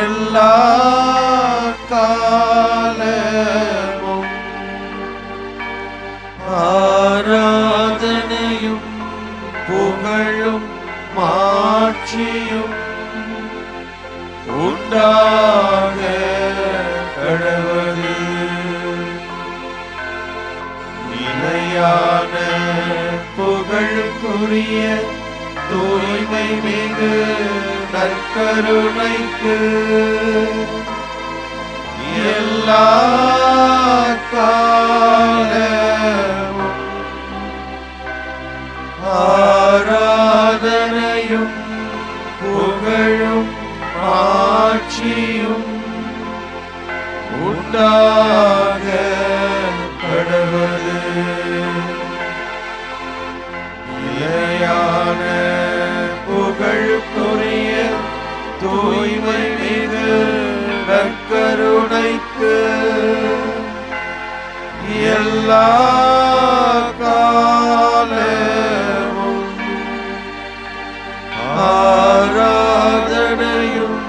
எல்லா காலமும் ஆராதனையும் புகழும் மாட்சியும் உண்டாக கடவுளே. நிலையான புகழுக்குரிய தூய்மை மிகு நற்கருணைக்கு எல்லா காலமும் ஆராதனையும் புகழும் ஆட்சியும் உண்டாக கடவுளே. நிலையான புகழுக்குரிய தூய்மை மிகு நற்கருணைக்கு எல்லா காலமும் ஆராதனையும்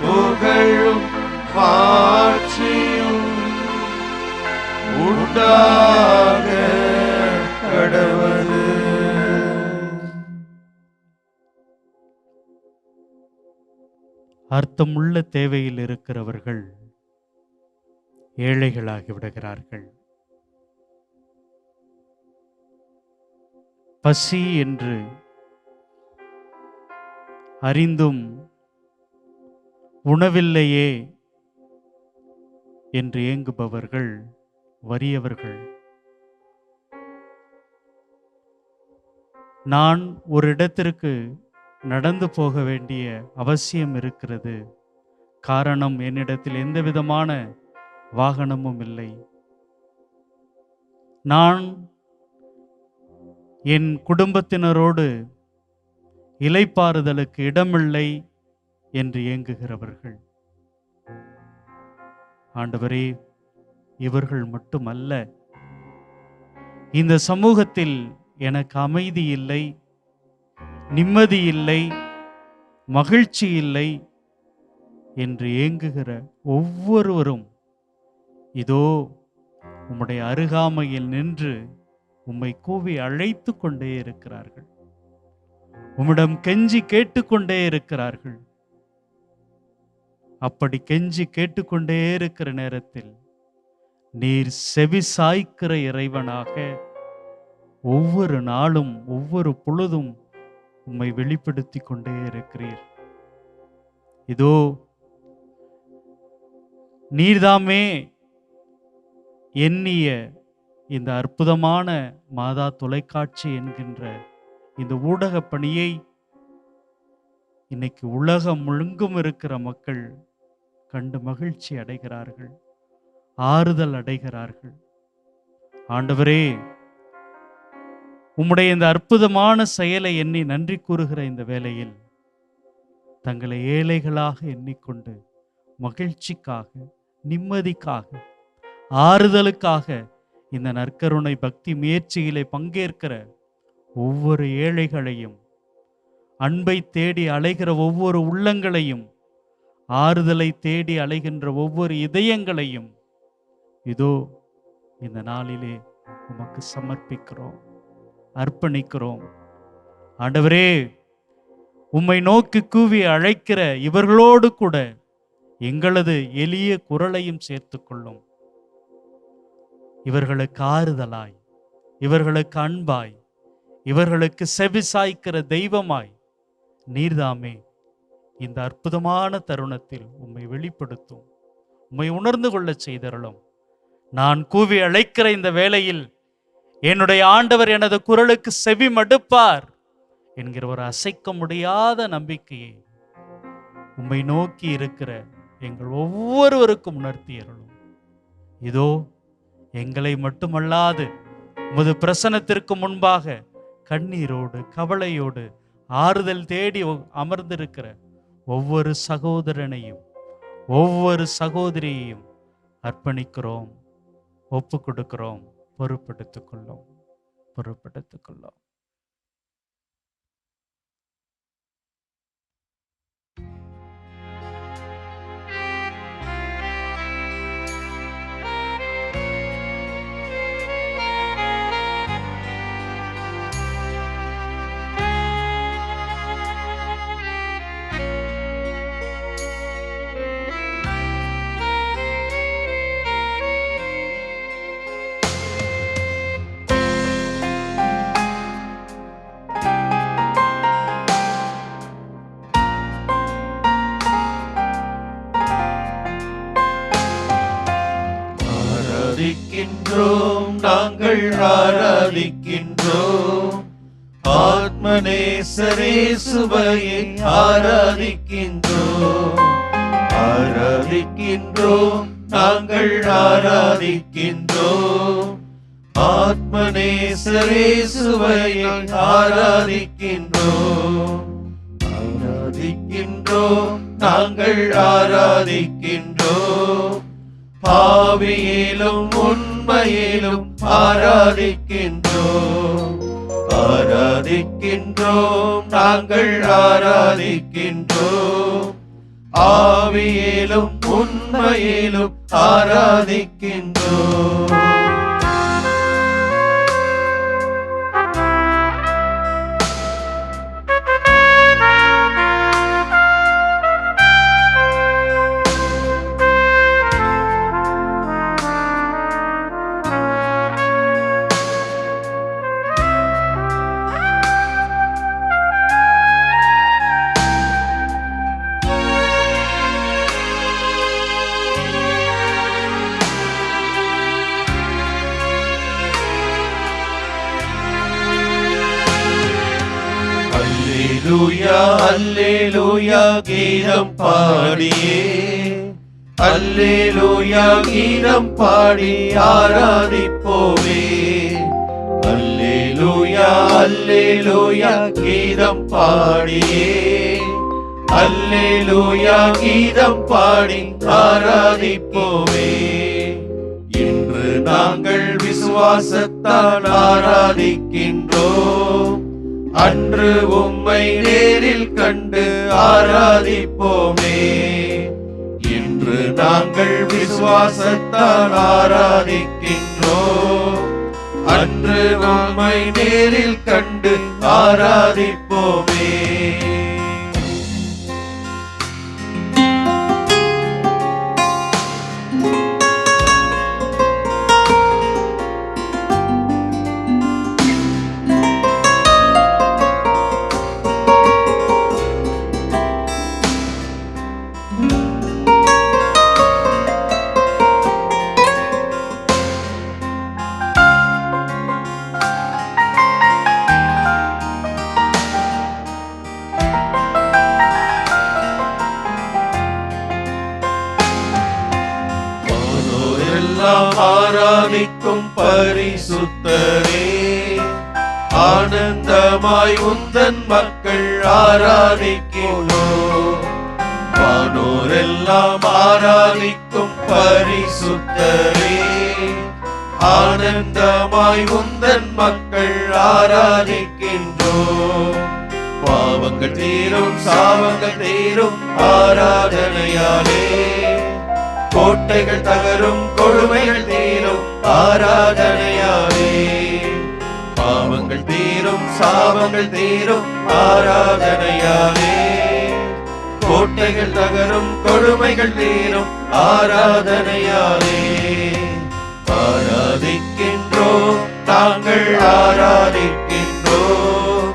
புகழும் மாட்சியும் உண்டாக கடவுளே. அர்த்தமுள்ள தேவையில் இருக்கிறவர்கள் ஏழைகளாகி விடுகிறார்கள். பசி என்று அறிந்தும் உணவில்லையே என்று ஏங்குபவர்கள் வறியவர்கள். நான் ஒரு இடத்திற்கு நடந்து போக வேண்டிய அவசியம் இருக்கிறது. காரணம், என்னிடத்தில் எந்த விதமான வாகனமும் இல்லை. நான் என் குடும்பத்தினரோடு இளைப்பாறுதலுக்கு இடமில்லை என்று ஏங்குகிறவர்கள். ஆண்டவரே, இவர்கள் மட்டுமல்ல, இந்த சமூகத்தில் எனக்கு அமைதி இல்லை, நிம்மதி இல்லை, மகிழ்ச்சி இல்லை என்று ஏங்குகிற ஒவ்வொருவரும் இதோ உம்முடைய அருகாமையில் நின்று உம்மை கூவி அழைத்து கொண்டே இருக்கிறார்கள். உம்மிடம் கெஞ்சி கேட்டுக்கொண்டே இருக்கிறார்கள். அப்படி கெஞ்சி கேட்டுக்கொண்டே இருக்கிற நேரத்தில் நீர் செவி சாய்க்கிற இறைவனாக ஒவ்வொரு நாளும் ஒவ்வொரு பொழுதும் உம்மை வெளிப்படுத்தி கொண்டே இருக்கிறீர். இதோ நீர்தாமே எண்ணிய இந்த அற்புதமான மாதா தொலைக்காட்சி என்கின்ற இந்த ஊடக பணியை இன்னைக்கு உலகம் முழுங்கும் இருக்கிற மக்கள் கண்டு மகிழ்ச்சி அடைகிறார்கள், ஆறுதல் அடைகிறார்கள். ஆண்டவரே, உம்முடைய இந்த அற்புதமான செயலை எண்ணி நன்றி கூறுகிற இந்த வேளையில் தங்களை ஏழைகளாக எண்ணிக்கொண்டு மகிழ்ச்சிக்காக, நிம்மதிக்காக, ஆறுதலுக்காக இந்த நற்கருணை பக்தி முயற்சியிலே பங்கேற்கிற ஒவ்வொரு ஏழைகளையும், அன்பை தேடி அலைகிற ஒவ்வொரு உள்ளங்களையும், ஆறுதலை தேடி அலைகின்ற ஒவ்வொரு இதயங்களையும் இதோ இந்த நாளிலே உமக்கு சமர்ப்பிக்கிறோம், அர்ப்பணிக்கிறோம். ஆண்டவரே, உம்மை நோக்கி கூவி அழைக்கிற இவர்களோடு கூட எங்களது எளிய குரலையும் சேர்த்துக்கொள்ளும். இவர்களுக்கு ஆறுதலாய், இவர்களுக்கு அன்பாய், இவர்களுக்கு செவி சாய்க்கிற தெய்வமாய் நீர்தாமே இந்த அற்புதமான தருணத்தில் உம்மை வெளிப்படுத்தும், உம்மை உணர்ந்து கொள்ள செய்தருளும். நான் கூவி அழைக்கிற இந்த வேளையில் என்னுடைய ஆண்டவர் எனது குரலுக்கு செவி மடுப்பார் என்கிற ஒரு அசைக்க முடியாத நம்பிக்கையை உம்மை நோக்கி இருக்கிற எங்கள் ஒவ்வொருவருக்கும் உணர்த்தி அருளும். இதோ எங்களை மட்டுமல்லாது உமது பிரசன்னத்திற்கு முன்பாக கண்ணீரோடு கவலையோடு ஆறுதல் தேடி அமர்ந்திருக்கிற ஒவ்வொரு சகோதரனையும் ஒவ்வொரு சகோதரியையும் அர்ப்பணிக்கிறோம், ஒப்பு கொடுக்கிறோம். பொறுப்பெடுத்துக் கொள்ளும், பொறுப்பெடுத்துக் கொள்ளும். ஆராதிக்கின்றோம், நாங்கள் ஆராதிக்கின்றோம். ஆத்மநேசரேசுவையை ஆராதிக்கின்றோம், ஆராதிக்கின்றோம், நாங்கள் ஆராதிக்கின்றோம். ஆத்மநேசரேசுவையை ஆராதிக்கின்றோம், ஆராதிக்கின்றோம், நாங்கள் ஆராதிக்கின்றோம். ஆவியிலும் உண்மையிலும் ஆராதிக்கின்றோம், ஆராதிக்கின்றோம், நாங்கள் ஆராதிக்கின்றோம். ஆவியிலும் உண்மையிலும் ஆராதிக்கின்றோம். அல்லேலூயா அல்லேலூயா கீதம் பாடியே, அல்லேலூயா கீதம் பாடி ஆராதிப்போமே. அல்லேலூயா அல்லேலூயா கீதம் பாடியே, அல்லேலூயா கீதம் பாடி ஆராதிப்போமே. இன்று நாங்கள் விசுவாசத்தால் ஆராதிக்கின்றோம், அன்று உம்மை நேரில் கண்டு ஆராதிப்போமே. இன்று நாங்கள் விசுவாசத்தால் ஆராதிக்கின்றோம், அன்று உம்மை நேரில் கண்டு ஆராதிப்போமே. ஆராதிக்கும் பரிசுத்தரே, ஆனந்தமாய் உந்தன் மக்கள் ஆராதிக்கின்றோம். வானோரெல்லாம் ஆராதிக்கும் பரிசுத்தரே, ஆனந்தமாய் உந்தன் மக்கள் ஆராதிக்கின்றோம். பாவங்கள் தீரும் சாபங்கள் தீரும் ஆராதனையாலே, கோட்டைகள் தகரும் கொடுமைகள் தீரும் ஆராதனையாலே. பாவங்கள் தீரும் சாபங்கள் தீரும் ஆராதனையாலே, கோட்டைகள் தகரும் கொடுமைகள் தீரும் ஆராதனையாலே. ஆராதிக்கின்றோம், நாங்கள் ஆராதிக்கின்றோம்.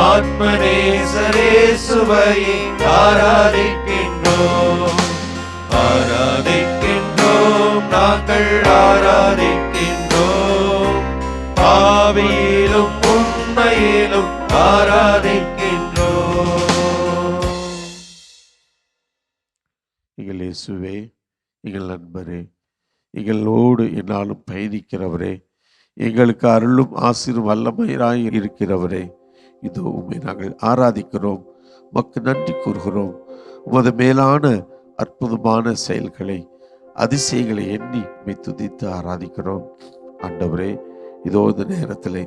ஆத்மநேசரேசுவையை ஆராதிக்கின்றோம், ஆராதிக்கின்றோம், நாங்கள் ஆராதிக்கின்றோம். ஆவியிலும் உண்மையிலும் ஆராதிக்கின்றோம். எங்கள் இயேசுவே, எங்கள் நண்பரே, எங்களோடு என்னாலும் பயணிக்கிறவரே, எங்களுக்கு அருளும் ஆசீரும் வல்லமையாய் இருக்கிறவரே, இதோ உம்மை நாங்கள் ஆராதிக்கிறோம், உமக்கு நன்றி கூறுகிறோம். உமது மேலான அற்புதமான செயல்களை அதிசயங்களை எண்ணி உம்மை துதித்து ஆராதிக்கிறோம். ஆண்டவரே, இதோ இந்த நேரத்திலே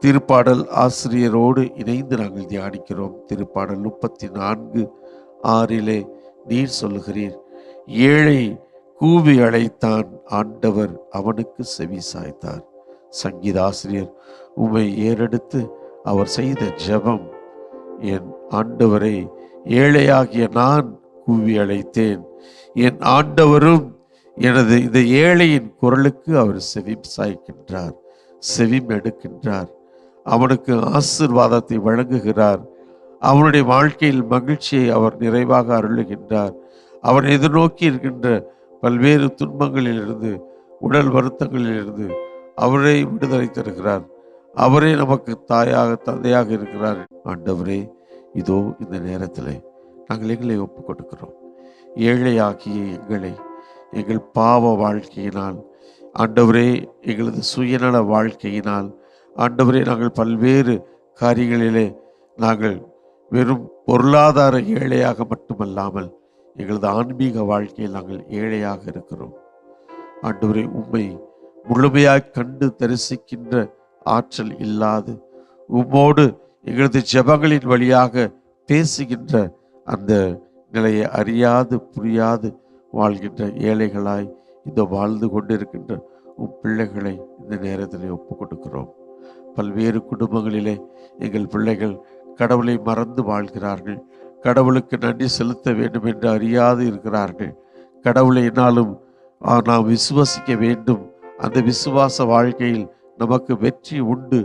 திருப்பாடல் ஆசிரியரோடு இணைந்து நாங்கள் தியானிக்கிறோம். திருப்பாடல் 34:6 நீர் சொல்லுகிறீர், ஏழை கூவி அழைத்தான், ஆண்டவர் அவனுக்கு செவி சாய்த்தார். சங்கீதாசிரியர் உம்மை ஏறெடுத்து அவர் செய்த ஜெபம், என் ஆண்டவரை ஏழையாகிய நான் கூவி அழைத்தேன், என் ஆண்டவரும் எனது இந்த ஏழையின் குரலுக்கு அவர் செவி சாய்க்கின்றார், செவிம் எடுக்கின்றார், அவனுக்கு ஆசீர்வாதத்தை வழங்குகிறார், அவனுடைய வாழ்க்கையில் மகிழ்ச்சியை அவர் நிறைவாக அருளுகின்றார். அவன் எதிர்நோக்கி இருக்கின்ற பல்வேறு துன்பங்களிலிருந்து, உடல் வருத்தங்களிலிருந்து அவரே விடுதலை தருகிறார். அவரே நமக்கு தாயாக தந்தையாக இருக்கிறார். ஆண்டவரே, இதோ இந்த நேரத்தில் நாங்கள் எங்களை ஒப்புக் கொடுக்கிறோம். ஏழையாகிய எங்களை எங்கள் பாவ வாழ்க்கையினால், ஆண்டவரே, எங்களது சுயநல வாழ்க்கையினால், ஆண்டவரே, நாங்கள் பல்வேறு காரியங்களிலே நாங்கள் வெறும் பொருளாதார ஏழையாக மட்டுமல்லாமல் எங்களது ஆன்மீக வாழ்க்கையில் நாங்கள் ஏழையாக இருக்கிறோம். ஆண்டவரே, உம்மை முழுமையாய் கண்டு தரிசிக்கின்ற ஆற்றல் இல்லாது, உம்மோடு எங்களது ஜெபங்களின் வழியாக பேசுகின்ற அந்த நிலையை அறியாது புரியாது வாழ்கின்ற ஏழைகளாய் இந்த வாழ்ந்து கொண்டிருக்கின்ற உம் பிள்ளைகளை இந்த நேரத்தில் ஒப்புக் கொடுக்கிறோம். பல்வேறு குடும்பங்களிலே எங்கள் பிள்ளைகள் கடவுளை மறந்து வாழ்கிறார்கள். கடவுளுக்கு நன்றி செலுத்த வேண்டும் என்று அறியாது இருக்கிறார்கள். கடவுளை என்னாலும் நாம் விசுவாசிக்க வேண்டும், அந்த விசுவாச வாழ்க்கையில் நமக்கு வெற்றி உண்டு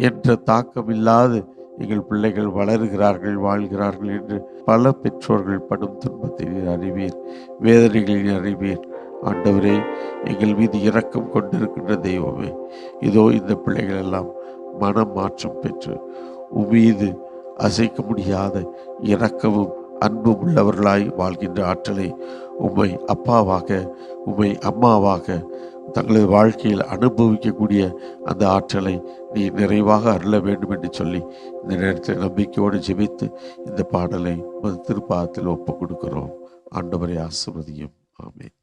என்ற தாக்கம் இல்லாது எங்கள் பிள்ளைகள் வளருகிறார்கள், வாழ்கிறார்கள் என்று பல பெற்றோர்கள் படும் துன்பத்தை அறிவீர், வேதனைகளில் அறிவீர். ஆண்டவரே, எங்கள் மீது இரக்கம் கொண்டிருக்கின்ற தெய்வமே, இதோ இந்த பிள்ளைகள் எல்லாம் மனம் மாற்றம் பெற்று உமீது அசைக்க முடியாத இரக்கமும் அன்பும் உள்ளவர்களாய் வாழ்கின்ற ஆற்றலை உம்மை அப்பாவாக, உம்மை அம்மாவாக தங்களது வாழ்க்கையில் அனுபவிக்கக்கூடிய அந்த ஆற்றலை நீ நிறைவாக அருள வேண்டும் என்று சொல்லி இந்த நேரத்தில் நம்பிக்கையோடு ஜெபித்து இந்த பாடலை திருப்பாதத்தில் ஒப்புக் கொடுக்கிறோம். ஆண்டவரை ஆசீர்வதியும். ஆமென்.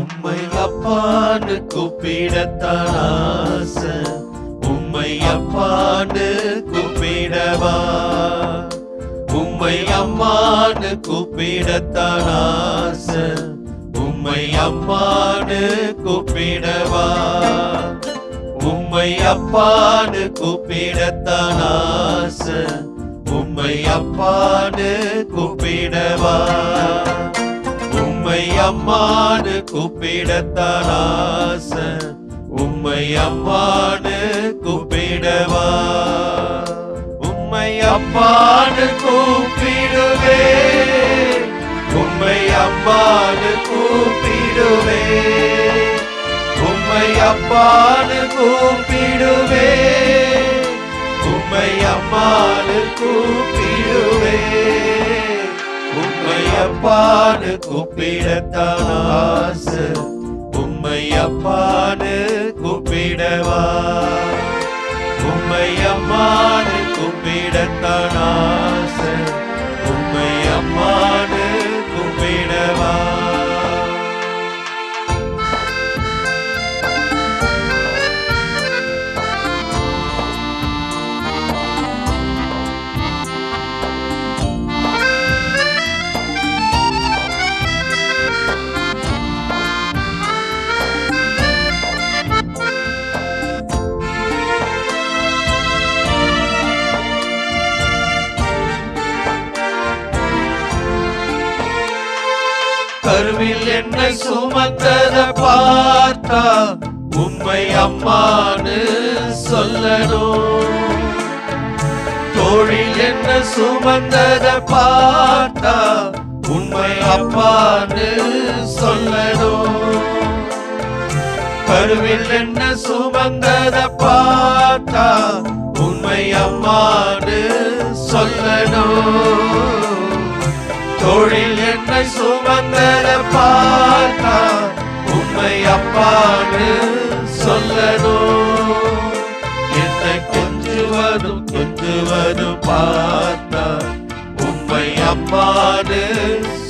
உம்மை அப்பான்னு கூப்பிடத்தான் ஆசை, உம்மை அப்பான்னு கூப்பிடவா, உம்மை அம்மான்னு கூப்பிடத்தான் ஆசை, உம்மை அம்மான்னு கூப்பிடவா, உம்மை அப்பான்னு கூப்பிடத்தான் ஆசை, உம்மை அப்பான்னு கூப்பிடவா, உம்மை அம்மானு கூப்பிடத்தான் ஆசை, உம்மை அம்மானு கூப்பிடவா, உம்மை அப்பானு கூப்பிடுவே, உம்மை அம்மானு கூப்பிடுவே, உம்மை அப்பானு கூப்பிடுவே, உம்மை அம்மானு கூப்பிடுவே, உம்மை அப்பான்னு கூப்பிடத்தான் ஆசை, உம்மை அப்பான்னு கூப்பிடவா, உம்மை அம்மான்னு கூப்பிடத்தான் ஆசை, உம்மை அம்மான்னு கூப்பிடவா. கருவில் என்னை சுமந்தத பார்த்தா உம்மை அம்மான்னு சொல்லணும், தோழில் என்ன சுமந்தத பார்த்தா உம்மை அப்பான்னு சொல்லணும், கருவில் என்ன சுமந்தத பார்த்தா உம்மை அம்மான்னு சொல்லணும், தோழில் என்னை சுமந்தத பார்த்தா உம்மை அப்பான்னு சொல்லணும், என்னை கொஞ்சுவதும் பார்த்தா உம்மை அம்மான்னு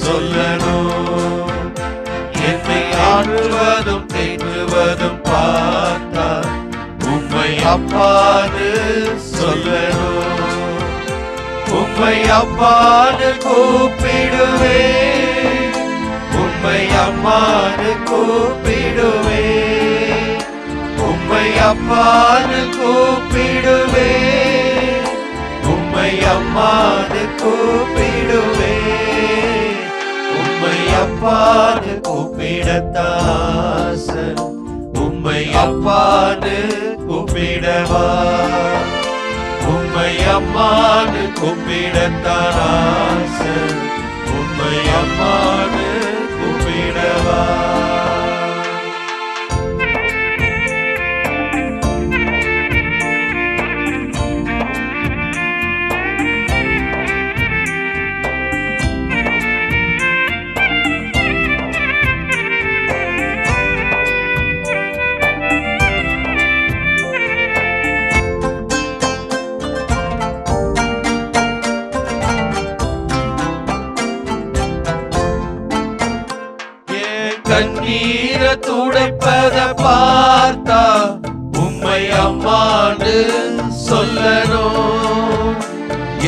சொல்லணும், என்னை ஆடுவதும் தேற்றுவதும் பார்த்தா உம்மை அப்பான்னு சொல்லணும், உம்மை அம்மான்னு கூப்பிடுவே, உம்மை அம்மான்னு கூப்பிடுவே, அப்பான்னு கூப்பிடுவே, உம்மை அம்மான்னு கூப்பிடுவே, உம்மை அப்பான்னு கூப்பிடத்தாச, உம்மை அப்பான்னு கூப்பிடவா, உம்மை அம்மான்னு கூப்பிடத்தாச, உம்மை அம்மான்னு கூப்பிடவா. கண்ணீர துடைப்பத பார்த்தா உம்மை அம்மான்னு சொல்லணும்,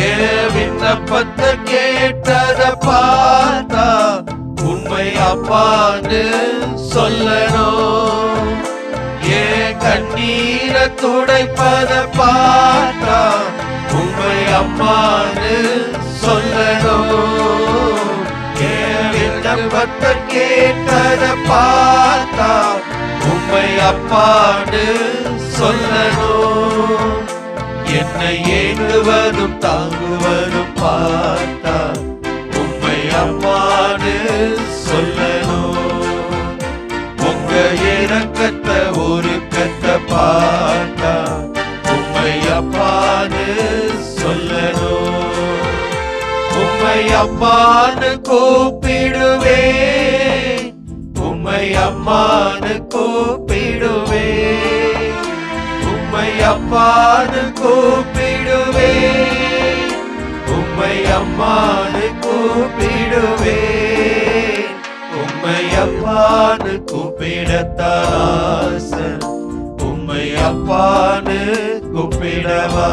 என் விண்ணப்பத்தை கேட்டத பார்த்தா உண்மை அப்பான்னு சொல்லணும், என் கண்ணீர துடைப்பத பார்த்தா உண்மை அம்மான்னு சொல்லணும், விண்ணப்பத்தை கேட்டத பார்த்தா உம்மை அப்பான்னு சொல்லணும், என்னை ஏங்குவதும் தாங்குவதும் பார்த்தா உம்மை அப்பான்னு சொல்லணும், உங்க இரக்கத்தை ஒருக்கத்தை பார்த்தா உம்மை அப்பான்னு சொல்லணும், உம்மை அம்மான்னு கூப்பிடுவே, உம்மை அம்மான்னு கூப்பிடுவே, உம்மை அப்பான்னு கூப்பிடுவே, உம்மை அம்மான்னு கூப்பிடுவே, உம்மை அப்பான்னு கூப்பிடத்தாச, உம்மை அப்பான்னு கூப்பிடவா,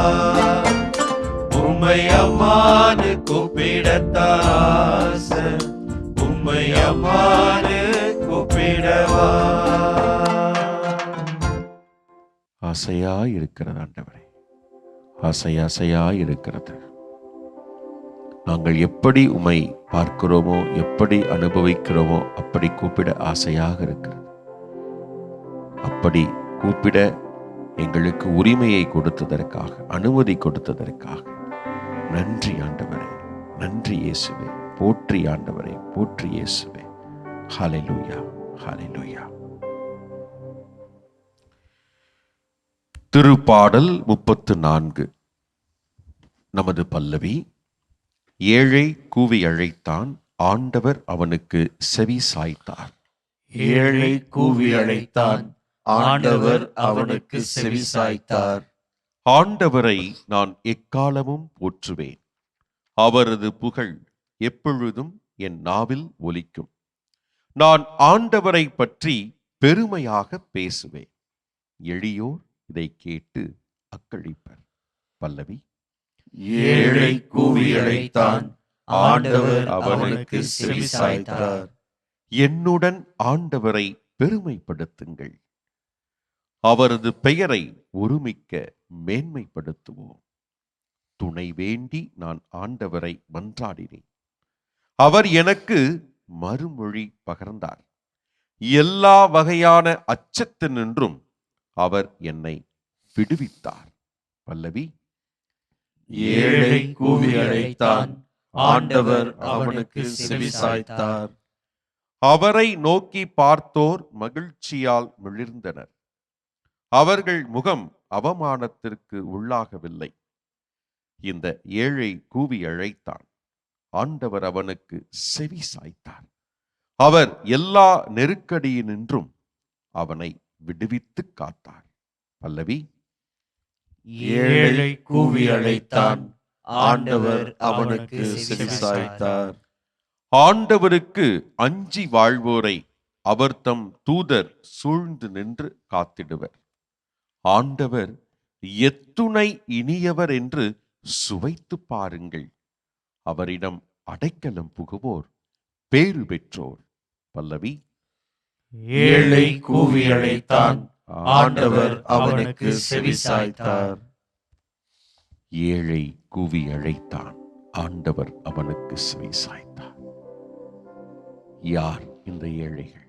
உம்மை அம்மான்னு கூப்பிடத்தாச, உம்மை அம்மான்னு கூப்பிடவா. ஆசையாய் இருக்கிறது ஆண்டவரே, ஆசையாய் இருக்கிறது. நாங்கள் எப்படி உம்மை பார்க்கிறோமோ, எப்படி அனுபவிக்கிறோமோ அப்படி கூப்பிட ஆசையாக இருக்கிறது. அப்படி கூப்பிட எங்களுக்கு உரிமையை கொடுத்ததற்காக, அனுமதி கொடுத்ததற்காக நன்றி ஆண்டவரே, நன்றி இயேசுவே. போற்றி ஆண்டவரே, போற்றி இயேசுவே. ஹல்லேலூயா, ஹல்லேலூயா. திருப்பாடல் 34. நமது பல்லவி. ஏழை கூவி அழைத்தான், ஆண்டவர் அவனுக்கு செவி சாய்த்தார். ஏழை கூவி அழைத்தான், ஆண்டவர் அவனுக்கு செவி சாய்த்தார். ஆண்டவரை நான் எக்காலமும் போற்றுவேன், அவரது புகழ் எப்பொழுதும் என் நாவில் ஒலிக்கும். நான் ஆண்டவரை பற்றி பெருமையாக பேசுவேன், எளியோர் இதை கேட்டு அக்களிப்பர். பல்லவி. ஏழை கூவி அழைத்தான், ஆண்டவர் அவனுக்கு செவி சாய்த்தார். என்னுடன் ஆண்டவரை பெருமைப்படுத்துங்கள், அவரது பெயரை ஒருமிக்க மேன்மைப்படுத்துவோம். துணை வேண்டி நான் ஆண்டவரை மன்றாடினேன், அவர் எனக்கு மறுமொழி பகர்ந்தார். எல்லா வகையான அச்சத்தினின்றும் அவர் என்னை விடுவித்தார். பல்லவி. ஏழை கூவி அழைத்தான், ஆண்டவர் அவனுக்கு செவி சாய்த்தார். அவரை நோக்கி பார்த்தோர் மகிழ்ச்சியால் மிளிர்ந்தனர், அவர்கள் முகம் அவமானத்திற்கு உள்ளாகவில்லை. இந்த ஏழை கூவி அழைத்தான், ஆண்டவர் அவனுக்கு செவி சாய்த்தார். அவர் எல்லா நெருக்கடியினின்றும் அவனை விடுவித்து காத்தார். பல்லவி. ஏழை கூவி அழைத்தான், ஆண்டவர் அவனுக்கு செவி சாய்த்தார். ஆண்டவருக்கு அஞ்சி வாழ்வோரை அவர் தம் தூதர் சூழ்ந்து நின்று காத்திடுவர். ஆண்டவர் எத்துணை இனியவர் என்று சுவைத்து பாருங்கள், அவரிடம் அடைக்கலம் புகுவோர் பேறு பெற்றோர். பல்லவி. ஏழை கூவி அழைத்தான், ஆண்டவர் அவனுக்கு செவிசாய்த்தார். ஏழை கூவி அழைத்தான், ஆண்டவர் அவனுக்கு செவிசாய்த்தார். யார் இந்த ஏழைகள்?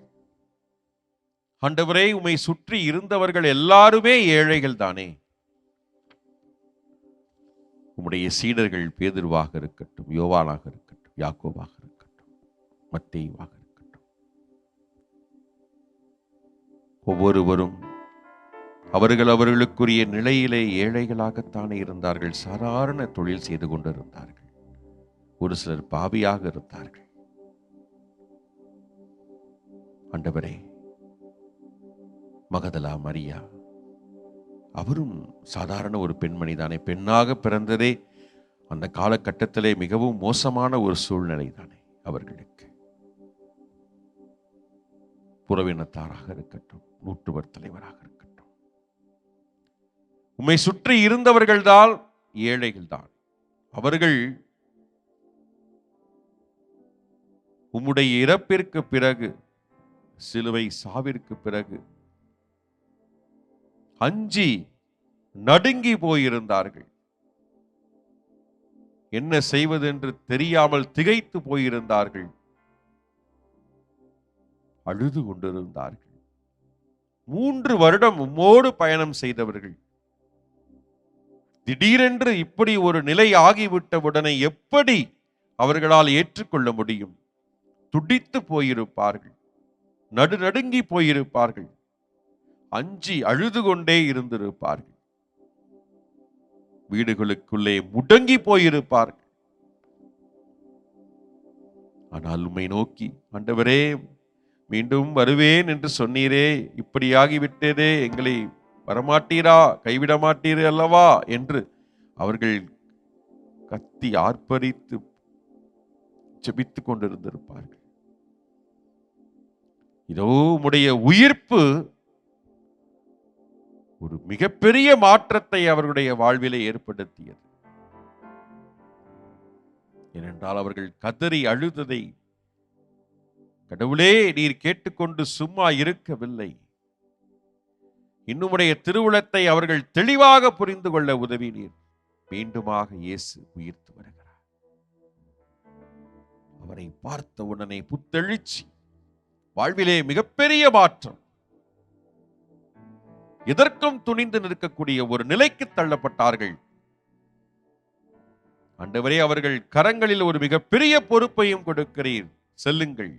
ஆண்டவரே, உம்மை சுற்றி இருந்தவர்கள் எல்லாருமே ஏழைகள் தானே. உம்முடைய சீடர்கள் பேதுருவாக இருக்கட்டும், யோவானாக இருக்கட்டும், யாக்கோபாக இருக்கட்டும், மத்தேயுவாக இருக்கட்டும், ஒவ்வொருவரும் அவர்களுக்குரிய நிலையிலே ஏழைகளாகத்தானே இருந்தார்கள். சாதாரண தொழில் செய்து கொண்டிருந்தார்கள். ஒரு சிலர் பாவியாக இருந்தார்கள். ஆண்டவரே, மகதலா மரியா, அவரும் சாதாரண ஒரு பெண்மணி தானே. பெண்ணாக பிறந்ததே அந்த காலகட்டத்திலே மிகவும் மோசமான ஒரு சூழ்நிலை தானே அவர்களுக்கு. புறவினத்தாராக இருக்கட்டும், நூற்றுவர் தலைவராக இருக்கட்டும், உம்மை சுற்றி இருந்தவர்கள் தான் ஏழைகள் தான். அவர்கள் உம்முடைய இறப்பிற்கு பிறகு, சிலுவை சாவிற்கு பிறகு அஞ்சி நடுங்கி போயிருந்தார்கள். என்ன செய்வது என்று தெரியாமல் திகைத்து போயிருந்தார்கள். அழுது கொண்டிருந்தார்கள். 3 வருடம் உம்மோடு பயணம் செய்தவர்கள் திடீரென்று இப்படி ஒரு நிலை ஆகிவிட்டவுடனே எப்படி அவர்களால் ஏற்றுக்கொள்ள முடியும்? துடித்து போயிருப்பார்கள், நடுநடுங்கி போயிருப்பார்கள், அஞ்சி அழுது கொண்டே இருந்திருப்பார்கள், வீடுகளுக்குள்ளே முடங்கி போயிருப்பார்கள். ஆனால் உம்மை நோக்கி, ஆண்டவரே, மீண்டும் வருவேன் என்று சொன்னீரே, இப்படியாகிவிட்டதே, எங்களை வரமாட்டீரா, கைவிட மாட்டீரே அல்லவா என்று அவர்கள் கத்தி ஆர்ப்பரித்து ஜெபித்துக் கொண்டிருந்திருப்பார்கள். இதோ உம்முடைய உயிர்ப்பு ஒரு மிகப்பெரிய மாற்றத்தை அவர்களுடைய வாழ்விலே ஏற்படுத்தியது. ஏனென்றால் அவர்கள் கதறி அழுததை கடவுளே நீர் கேட்டுக்கொண்டு சும்மா இருக்கவில்லை. இன்னுமுடைய திருவுளத்தை அவர்கள் தெளிவாக புரிந்து கொள்ள உதவினீர். மீண்டுமாக இயேசு உயிர்த்து வருகிறார். அவரை பார்த்த உடனே புத்தெழுச்சி, வாழ்விலே மிகப்பெரிய மாற்றம். எதற்கும் துணிந்து நிற்கக்கூடிய ஒரு நிலைக்கு தள்ளப்பட்டார்கள். ஆண்டவரே, அவர்கள் கரங்களில் ஒரு மிகப்பெரிய பொறுப்பையும் கொடுக்கிறீர். செல்லுங்கள்,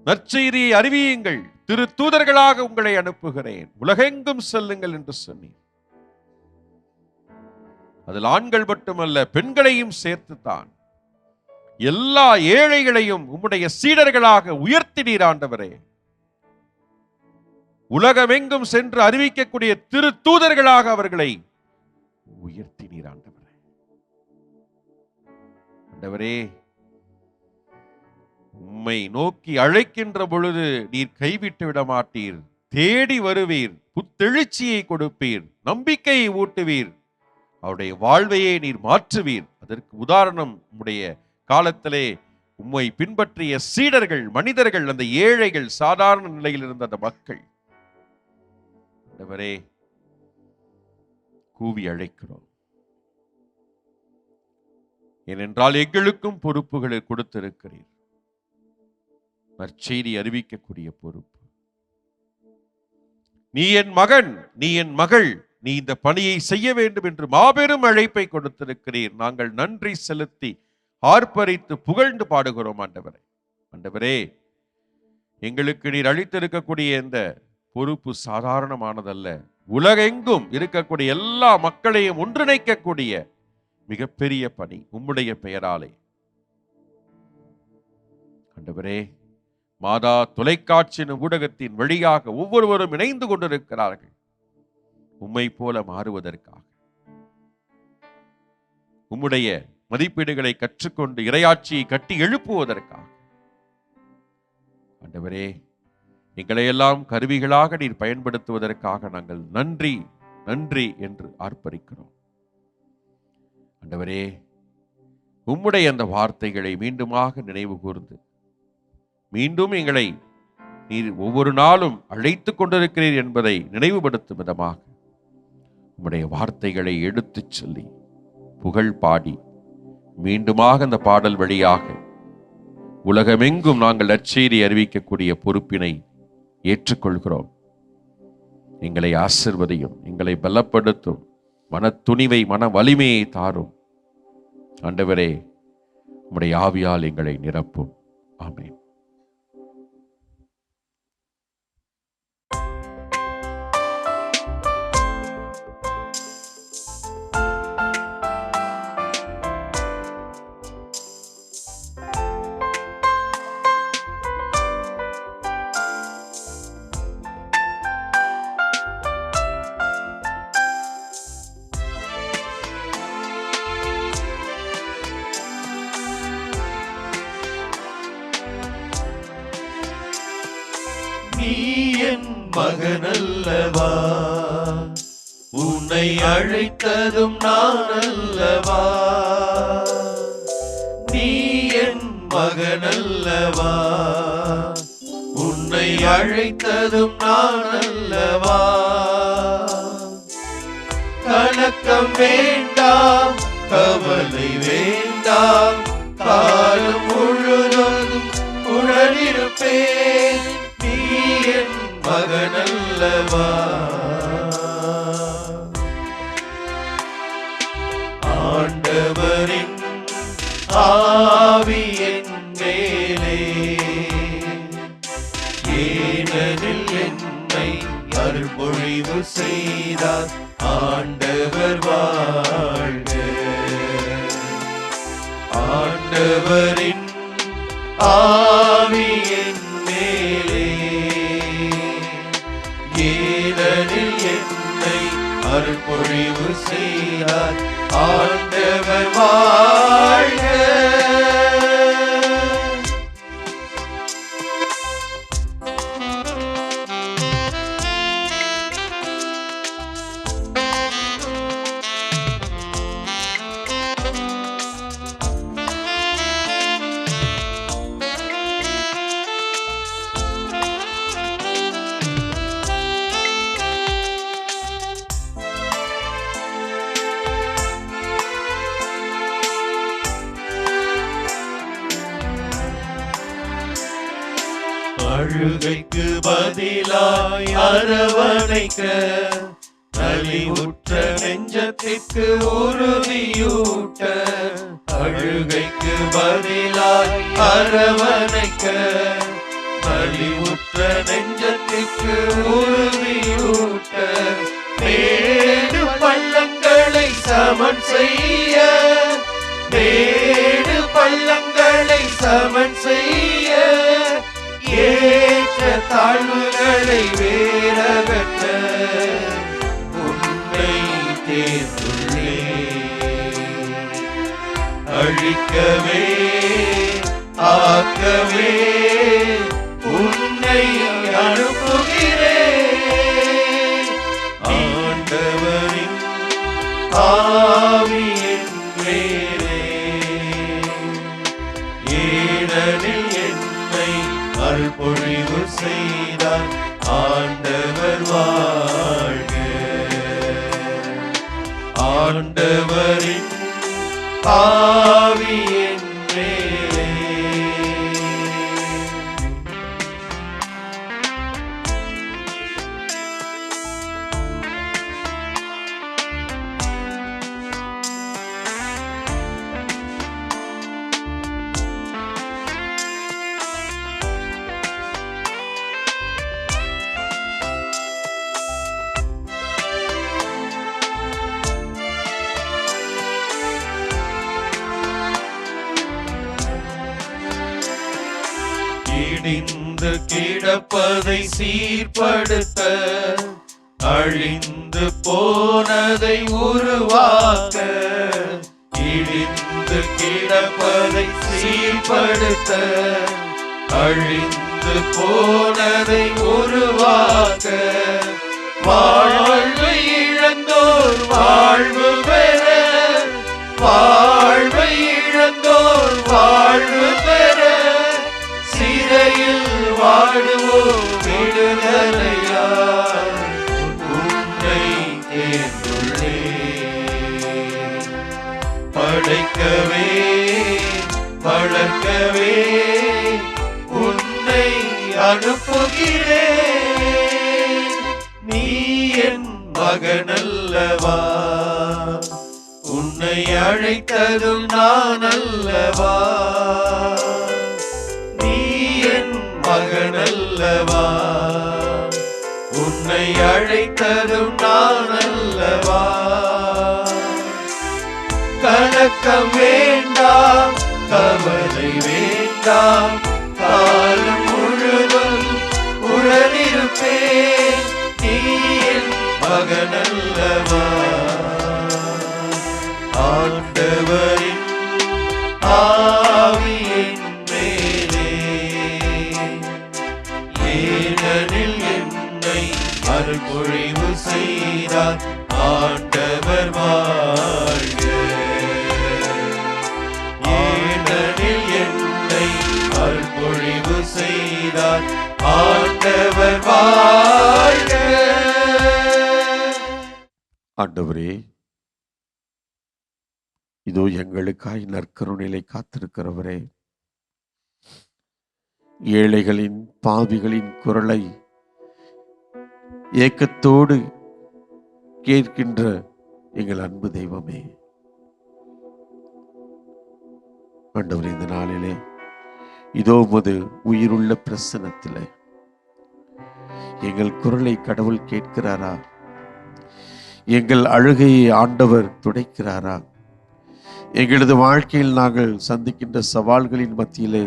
நற்செய்தியை அறிவியுங்கள், திரு தூதர்களாக உங்களை அனுப்புகிறேன், உலகெங்கும் செல்லுங்கள் என்று சொன்னீர். அதில் ஆண்கள் மட்டுமல்ல, பெண்களையும் சேர்த்துத்தான் எல்லா ஏழைகளையும் உம்முடைய சீடர்களாக உயர்த்தினீர். ஆண்டவரே, உலகமெங்கும் சென்று அறிவிக்கக்கூடிய திரு தூதர்களாக அவர்களை உயர்த்தினீர். ஆண்டவரே, ஆண்டவரே, உம்மை நோக்கி அழைக்கின்ற பொழுது நீர் கைவிட்டு விட மாட்டீர். தேடி வருவீர், புத்தெழுச்சியை கொடுப்பீர், நம்பிக்கையை ஊட்டுவீர், அவருடைய வாழ்வையே நீர் மாற்றுவீர். அதற்கு உதாரணம் உம்முடைய காலத்திலே உம்மை பின்பற்றிய சீடர்கள், மனிதர்கள், அந்த ஏழைகள், சாதாரண நிலையில் இருந்த அந்த மக்கள். ஆண்டவரே, கூவி அழைக்கிறோம். ஏனென்றால் எங்களுக்கும் பொறுப்புகளை கொடுத்திருக்கிறீர். நற்செய்தி அறிவிக்கக்கூடிய பொறுப்பு. நீ என் மகன், நீ என் மகள், நீ இந்த பணியை செய்ய வேண்டும் என்று மாபெரும் அழைப்பை கொடுத்திருக்கிறீர். நாங்கள் நன்றி செலுத்தி ஆர்ப்பரித்து புகழ்ந்து பாடுகிறோம். ஆண்டவரே, ஆண்டவரே, எங்களுக்கு நீர் அளித்திருக்கக்கூடிய இந்த பொறுப்பு சாதாரணமானதல்ல. உலகெங்கும் இருக்கக்கூடிய எல்லா மக்களையும் ஒன்றிணைக்கக்கூடிய மிகப்பெரிய பணி உம்முடைய பெயராலே. ஆண்டவரே, மாதா தொலைக்காட்சியின் ஊடகத்தின் வழியாக ஒவ்வொருவரும் இணைந்து கொண்டிருக்கிறார்கள். உம்மை போல மாறுவதற்காக, உம்முடைய மதிப்பீடுகளை கற்றுக்கொண்டு இறையாட்சியை கட்டி எழுப்புவதற்காக. ஆண்டவரே, எங்களையெல்லாம் கருவிகளாக நீர் பயன்படுத்துவதற்காக நாங்கள் நன்றி நன்றி என்று ஆர்ப்பரிக்கிறோம். ஆண்டவரே, உம்முடைய அந்த வார்த்தைகளை மீண்டுமாக நினைவு கூர்ந்து மீண்டும் எங்களை நீர் ஒவ்வொரு நாளும் அழைத்து கொண்டிருக்கிறீர் என்பதை நினைவுபடுத்தும் விதமாக உம்முடைய வார்த்தைகளை எடுத்துச் சொல்லி புகழ் பாடி மீண்டுமாக அந்த பாடல் வழியாக உலகமெங்கும் நாங்கள் நற்செய்தி அறிவிக்கக்கூடிய பொறுப்பினை ஏற்றுக்கொள்கிறோம். எங்களை ஆசிர்வதியும், எங்களை பலப்படுத்தும், மன துணிவை, மன வலிமையை தாரும். ஆண்டவரே, உம்முடைய ஆவியால் எங்களை நிரப்பும். ஆமென். நீ என் மகனல்லவா, உன்னை அழைத்ததும் நான் அல்லவா. நீ என் மகனல்லவா, உன்னை அழைத்ததும் நான் அல்லவா. கலக்கம் வேண்டாம், கவலை வேண்டாம், காலம் முழுவதும் உடனிருப்பேன். நீ என் மகனல்லவா. ஆண்டவரின் ஆவி என் மேலே, ஏனெனில் என்னை அருள்பொழிவு செய்தார். ஆண்டவர் வாழ்க. ஆண்டவரின் ஆவி என் மேலே, ஏனெனில் என்னை அருள்பொழிவு செய்தார். ஆண்டவர் வாழ்க. அழுகைக்கு பதிலாய் அரவணைக்க, நலிவுற்ற நெஞ்சத்திற்கு உறுதியூட்ட. அழுகைக்கு பதிலாய் அரவணைக்க, நலிவுற்ற நெஞ்சத்திற்கு உறுதியூட்ட. மேடு பள்ளங்களை சமன் செய்ய, மேடு பள்ளங்களை சமன் செய்ய, ஏற்ற தாழ்வுகளை வேறகற்ற உன்னை தேர்ந்துள்ளே. அழிக்கவே ஆக்கவே உன்னை அனுப்புகிறேன். ஆண்டவரின் ஆவியின் மேலே, ஏனெனில் என்னை அருள்பொழிவு செய்தார். ஆண்டவர் வாழ்க. ஆண்டவரின் ஆவியின் மேலே. இடிந்து கிடப்பதை சீர்படுத்த, அழிந்து போனதை உருவாக்க. இடிந்து கிடப்பதை சீர்படுத்த, அழிந்து போனதை உருவாக்க. வாழ்வு இழந்தோர் வாழ்வு பெற, வாழ்வை இழந்தோர் வாழ்வு பெற, சிறையில் பாடுவோம் விடுதலையாய் உன்னை தேர்ந்துள்ளே. படைக்கவே வளர்க்கவே உன்னை அனுப்புகிறேன். நீ என் மகனல்லவா, உன்னை அழைத்ததும் நான் அல்லவா. நீ என் மகனல்லவா, உன்னை அழைத்ததும் நான் அல்லவா. கலக்கம் வேண்டாம், கவலை வேண்டாம், காலம் முழுவதும் உடனிருப்பேன். நீ என் மகனல்லவா. ஆண்டவரின் ஆவியின் மேலே ஏனெனில் என்னை அருள்பொழிவு செய்தார். ஆண்டவர் வாழ்க. ஏனெனில் என்னை அருள்பொழிவு செய்தார். ஆண்டவர் வாழ்க. ஆண்டவரே, இதோ எங்களுக்காய் நற்கருணையிலே காத்திருக்கிறவரே, ஏழைகளின் பாவிகளின் குரலை ஏக்கத்தோடு கேட்கின்ற எங்கள் அன்பு தெய்வமே, ஆண்டவரே, இந்த நாளிலே இதோ உமது உயிருள்ள பிரசன்னத்திலே எங்கள் குரலை கடவுள் கேட்கிறாரா? எங்கள் அழுகையை ஆண்டவர் துடைக்கிறாரா? எங்களது வாழ்க்கையில் நாங்கள் சந்திக்கின்ற சவால்களின் மத்தியிலே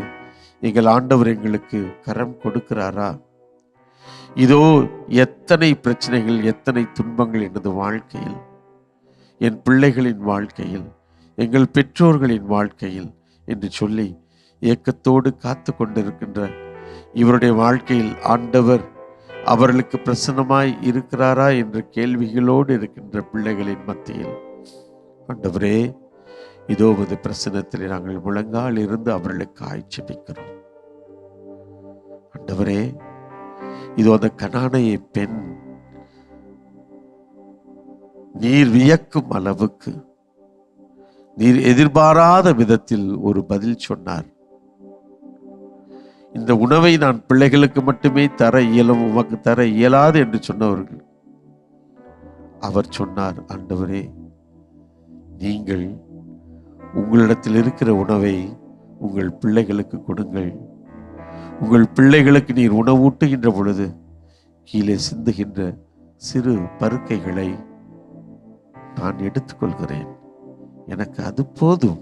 எங்கள் ஆண்டவர் எங்களுக்கு கரம் கொடுக்கிறாரா? இதோ எத்தனை பிரச்சனைகள், எத்தனை துன்பங்கள் எனது வாழ்க்கையில், என் பிள்ளைகளின் வாழ்க்கையில், எங்கள் பெற்றோர்களின் வாழ்க்கையில் என்று சொல்லி ஏக்கத்தோடு காத்து கொண்டிருக்கின்ற இவருடைய வாழ்க்கையில் ஆண்டவர் அவர்களுக்கு பிரசன்னமாய் இருக்கிறாரா என்ற கேள்விகளோடு இருக்கின்ற பிள்ளைகளின் மத்தியில் ஆண்டவரே, இதோ உமது பிரசன்னத்திலே நாங்கள் முழங்கால் இருந்து அவர்களுக்கு ஆய்ச்சிபிக்கிறோம். ஆண்டவரே, இதோ அந்த கனானைய பெண் நீர் வியக்கும் அளவுக்கு நீர் எதிர்பாராத விதத்தில் ஒரு பதில் சொன்னார். இந்த உணவை நான் பிள்ளைகளுக்கு மட்டுமே தர இயலும், உமக்கு தர இயலாது என்று சொன்னவர்கள் அவர் சொன்னார், ஆண்டவரே, நீங்கள் உங்களிடத்தில் இருக்கிற உணவை உங்கள் பிள்ளைகளுக்கு கொடுங்கள். உங்கள் பிள்ளைகளுக்கு நீர் உணவூட்டுகின்ற பொழுது கீழே சிந்துகின்ற சிறு பருக்கைகளை நான் எடுத்துக்கொள்கிறேன். எனக்கு அது போதும்.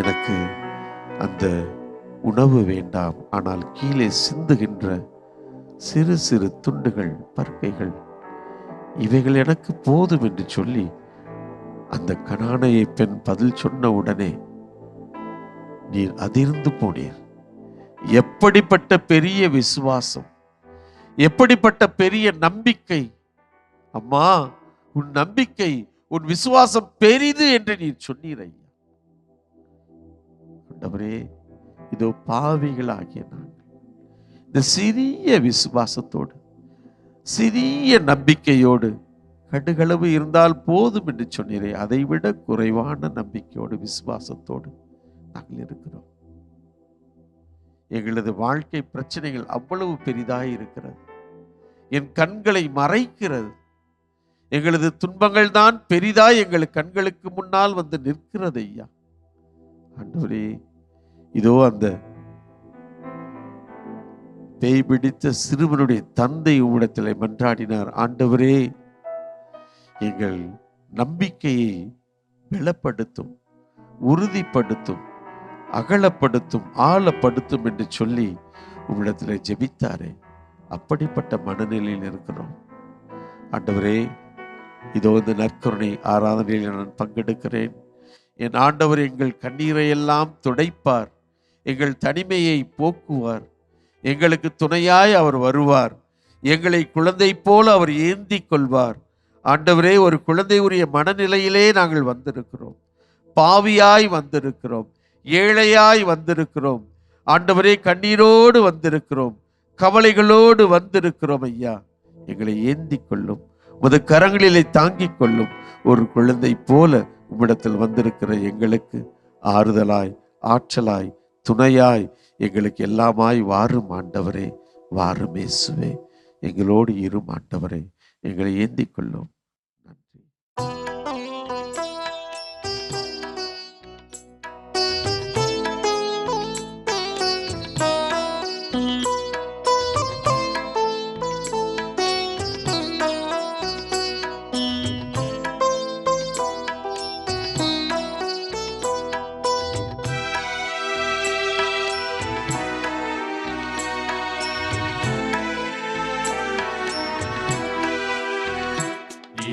எனக்கு அந்த உணவு வேண்டாம். ஆனால் கீழே சிந்துகின்ற சிறு சிறு துண்டுகள், பருக்கைகள், இவைகள் எனக்கு போதும் என்று சொல்லி அந்த கனானைய பெண் பதில் சொன்ன உடனே நீர் அதிர்ந்து போனீர். எப்படிப்பட்ட பெரிய விசுவாசம், எப்படிப்பட்ட பெரிய நம்பிக்கை! அம்மா, உன் நம்பிக்கை, உன் விசுவாசம் பெரிது என்று நீர் சொன்னீர் ஐயா. ஆண்டவரே, இதோ பாவிகளாகிய நாங்கள் இந்த சிறிய விசுவாசத்தோடு, சிறிய நம்பிக்கையோடு, கடுகளவு இருந்தால் போதும் என்று சொன்னீரே, அதைவிட குறைவான நம்பிக்கையோடு, விசுவாசத்தோடு நாங்கள் இருக்கிறோம். எங்களது வாழ்க்கை பிரச்சனைகள் அவ்வளவு பெரிதாய் இருக்கிறது, என் கண்களை மறைக்கிறது. எங்களது துன்பங்கள் தான் பெரிதாய் எங்கள் கண்களுக்கு முன்னால் வந்து நிற்கிறது ஐயா. ஆண்டவரே, இதோ அந்த பேய் பிடித்த சிறுவனுடைய தந்தை உம்மிடத்தில் மன்றாடினார். ஆண்டவரே, எங்கள் நம்பிக்கையை பலப்படுத்தும், உறுதிப்படுத்தும், அகலப்படுத்தும், ஆழப்படுத்தும் என்று சொல்லி உம்மிடத்தில் ஜெபித்தாரே. அப்படிப்பட்ட மனநிலையில் இருக்கிறோம். ஆண்டவரே, இதோ இந்த நற்கருணை ஆராதனையில் நான் பங்கெடுக்கிறேன். என் ஆண்டவர் எங்கள் கண்ணீரை எல்லாம் துடைப்பார், எங்கள் தனிமையை போக்குவார், எங்களுக்கு துணையாய் அவர் வருவார், எங்களை குழந்தை போல அவர் ஏந்தி கொள்வார். ஆண்டவரே, ஒரு குழந்தை உரிய மனநிலையிலே நாங்கள் வந்திருக்கிறோம், பாவியாய் வந்திருக்கிறோம், ஏழையாய் வந்திருக்கிறோம். ஆண்டவரே, கண்ணீரோடு வந்திருக்கிறோம், கவலைகளோடு வந்திருக்கிறோம் ஐயா. எங்களை ஏந்திக் கொள்ளும், உமது கரங்களிலே தாங்கிக் கொள்ளும். ஒரு குழந்தை போல உம்மிடத்தில் வந்திருக்கிற எங்களுக்கு ஆறுதலாய், ஆற்றலாய், துணையாய், எங்களுக்கு எல்லாமாய் வாரும் ஆண்டவரே, வாரும் இயேசுவே. எங்களோடு இரும் ஆண்டவரே, எங்களை ஏந்திக் கொள்ளும். நன்றி.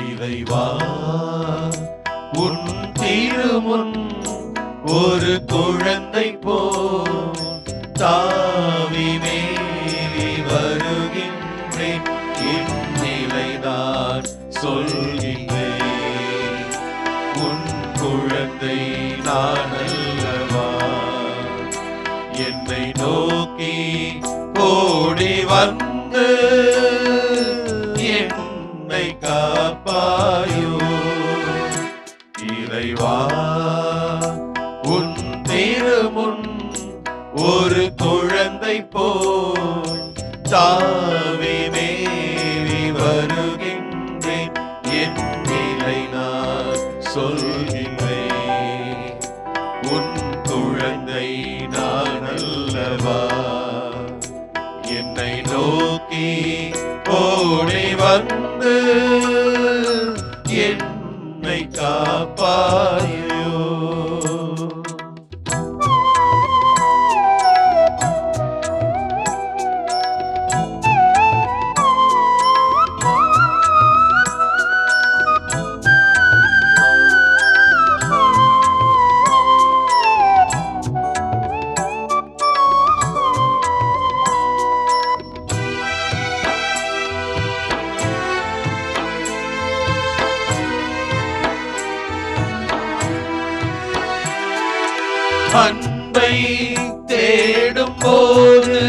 இறைவா, உன் திருமுன் ஒரு குழந்தை போல் தாவி மேவி வருகின்றேன். என் நிலைதான் சொல்கின்றேன், உன் குழந்தை நான் அல்லவா. என்னை நோக்கி ஓடி வந்து என்னை காப்பாயோ. இறைவா, உன் திருமுன் ஒரு குழந்தை போல் தாவி மேவி வருகின்றேன். என் நிலை நான் சொல்கின்றேன், உன் குழந்தை நான் அல்லவா. என்னை நோக்கி ஓடி வந்து என்னை காப்பாயோ. அன்பை தேடும் போது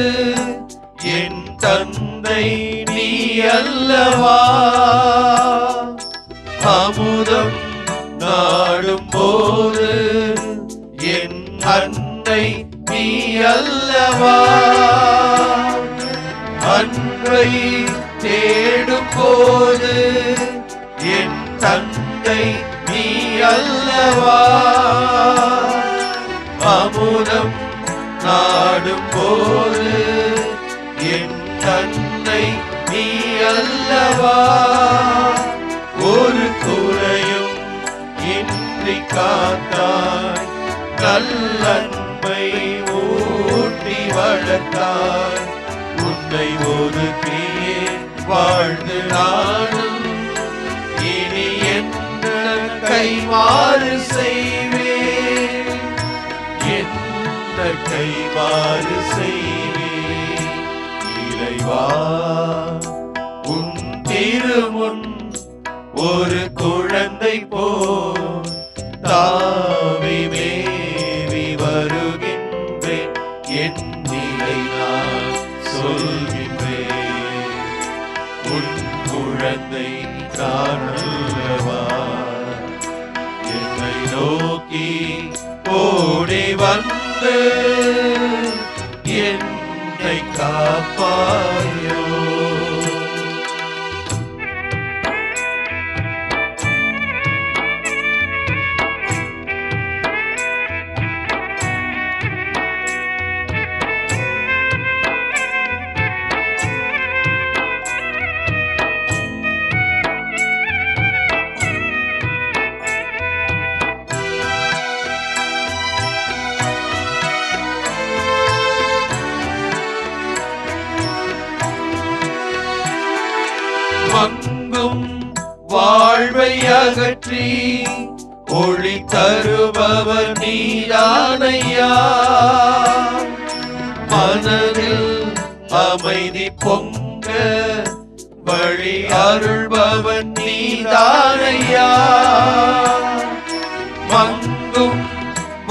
என் தந்தை நீ அல்லவா. அமுதம் நாடும் போது என் அன்னை நீ அல்லவா. அன்பை தேடும் போது என் தந்தை நீ அல்லவா. அமுதம் நாடும் போது என் தந்தை நீ அல்லவா. ஒரு குறையும் இன்றி காத்தாய், நல்லன்பை ஊட்டி வளர்த்தாய். உன்னை ஒதுக்கியே வாழ்ந்து நானும் இனி என்ன கைமாறு செய்வேன், என்ன கைமாறு செய்வேன். இறைவா, உன் திருமுன் ஒரு குழந்தை போல் தாவி மேவி வருகின்றேன். என் நிலை நான் சொல்கின்றேன், உன் குழந்தை நான் அல்லவா. என்னை நோக்கி ஓடி வந்து என்னை காப்பாயோ. மங்கும் வாழ்வை அகற்றி ஒளி தருபவர் நீதானையா. மனதில் அமைதி பொங்க வழி அருள்பவன் நீதானையா. மங்கும்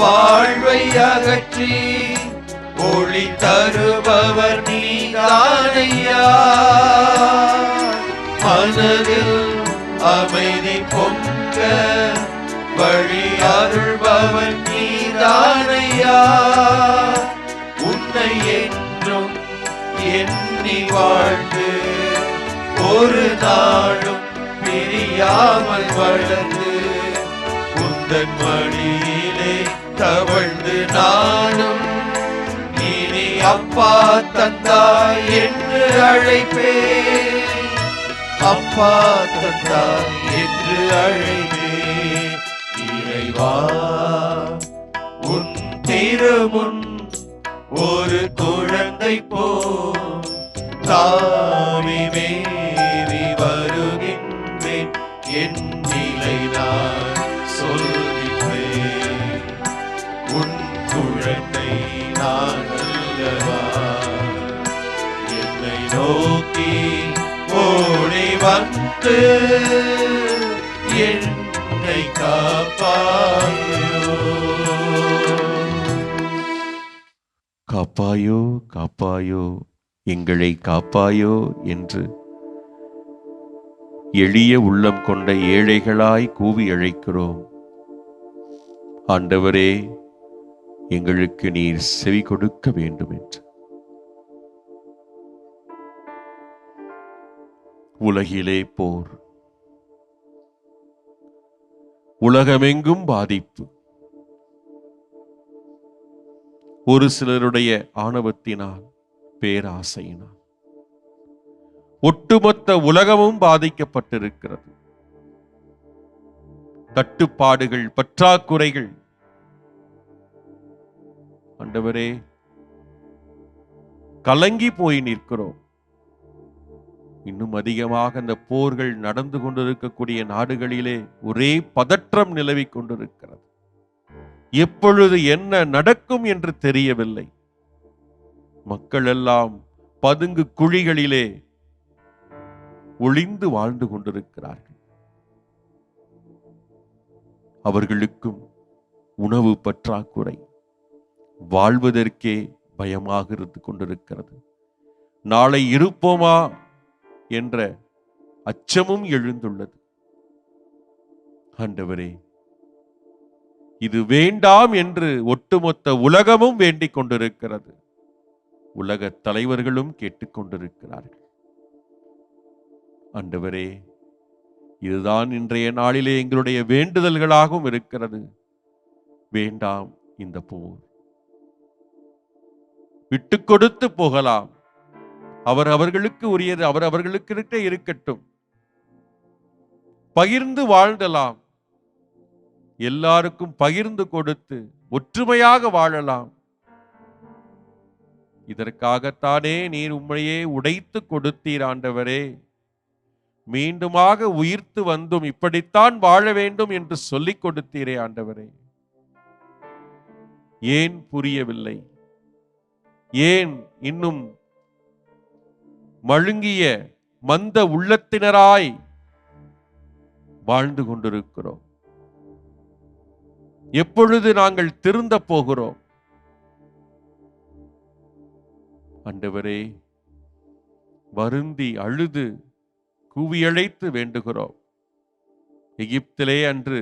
வாழ்வை அகற்றி ஒளி தருபவர் நீதானையா. மனதில் அமைதி பொங்க வழி அருள்பவன் நீதானையா. உன்னை என்றும் எண்ணி வாழ்ந்து ஒரு நாளும் பிரியாமல் வளர்ந்து உந்தன் மடியிலே தவழ்ந்து நானும் இனி அப்பா தந்தாய் என்று அழைப்பேன். அப்பா தந்தாய் என்று அழைப்பேன். இறைவா உன் திருமுன் ஒரு குழந்தை போல் தாவி மேவி வருகின்றேன். என் நிலை நான் சொல்கின்றேன். உன் குழந்தை நான் அல்லவா. என்னை நோக்கி ஓடி வந்து என்னை காப்பாயோ. காப்பாயோ காப்பாயோ எங்களை காப்பாயோ என்று எளிய உள்ளம் கொண்ட ஏழைகளாய் கூவி அழைக்கிறோம். ஆண்டவரே, எங்களுக்கு நீர் செவி கொடுக்க வேண்டும் என்று. உலகிலே போர், உலகமெங்கும் பாதிப்பு, ஒரு சிலருடைய ஆணவத்தினால், பேராசையினால் ஒட்டுமொத்த உலகமும் பாதிக்கப்பட்டிருக்கிறது. தட்டுப்பாடுகள், பற்றாக்குறைகள். ஆண்டவரே, கலங்கி போய் நிற்கிறோம். இன்னும் அதிகமாக அந்த போர்கள் நடந்து கொண்டிருக்கக்கூடிய நாடுகளிலே ஒரே பதற்றம் நிலவிக் கொண்டிருக்கிறது. எப்பொழுது என்ன நடக்கும் என்று தெரியவில்லை. மக்கள் எல்லாம் பதுங்கு குழிகளிலே ஒளிந்து வாழ்ந்து கொண்டிருக்கிறார்கள். அவர்களுக்கும் உணவு பற்றாக்குறை, வாழ்வதற்கே பயமாக இருந்து கொண்டிருக்கிறது. நாளை இருப்போமா என்ற அச்சமும் எழுந்துள்ளது. ஆண்டவரே, இது வேண்டாம் என்று ஒட்டுமொத்த உலகமும் வேண்டிக் கொண்டிருக்கிறது. உலக தலைவர்களும் கேட்டுக்கொண்டிருக்கிறார்கள். ஆண்டவரே, இதுதான் இன்றைய நாளிலே எங்களுடைய வேண்டுதல்களாகவும் இருக்கிறது. வேண்டாம் இந்த போர், விட்டு கொடுத்து போகலாம். அவர்களுக்கு உரியது அவர்களுக்கு இருக்கட்டும். பகிர்ந்து வாழ்ந்தலாம். எல்லாருக்கும் பகிர்ந்து கொடுத்து ஒற்றுமையாக வாழலாம். இதற்காகத்தானே நீர் உம்மையே உடைத்து கொடுத்தீர் ஆண்டவரே. மீண்டுமாக உயிர்த்து வந்தும் இப்படித்தான் வாழ வேண்டும் என்று சொல்லிக் கொடுத்தீரே ஆண்டவரே. ஏன் புரியவில்லை? ஏன் இன்னும் மழுங்கிய மந்த உள்ளத்தினராய் வாழ்ந்து கொண்டிருக்கிறோம்? எப்பொழுது நாங்கள் திருந்த போகிறோம்? ஆண்டவரே, வருந்தி அழுது கூவியழைத்து வேண்டுகிறோம். எகிப்திலே அன்று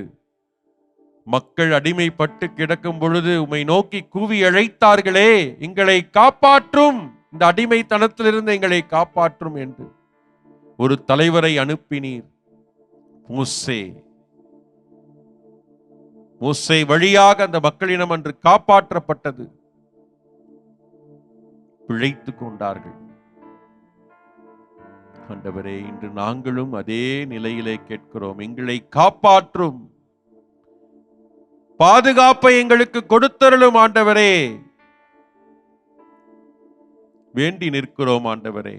மக்கள் அடிமைப்பட்டு கிடக்கும் பொழுது உம்மை நோக்கி கூவி அழைத்தார்களே, எங்களை காப்பாற்றும், இந்த அடிமைத்தனத்திலிருந்து எங்களை காப்பாற்றும் என்று ஒரு தலைவரை அனுப்பினீர். மோசே வழியாக அந்த மக்களிடம் அன்று காப்பாற்றப்பட்டது. பிழைத்துக் கொண்டார்கள். ஆண்டவரே, இன்று நாங்களும் அதே நிலையிலே கேட்கிறோம். எங்களை காப்பாற்றும், பாதுகாப்பை எங்களுக்கு கொடுத்தருளும் ஆண்டவரே. வேண்டி நிற்கிறோம் ஆண்டவரே.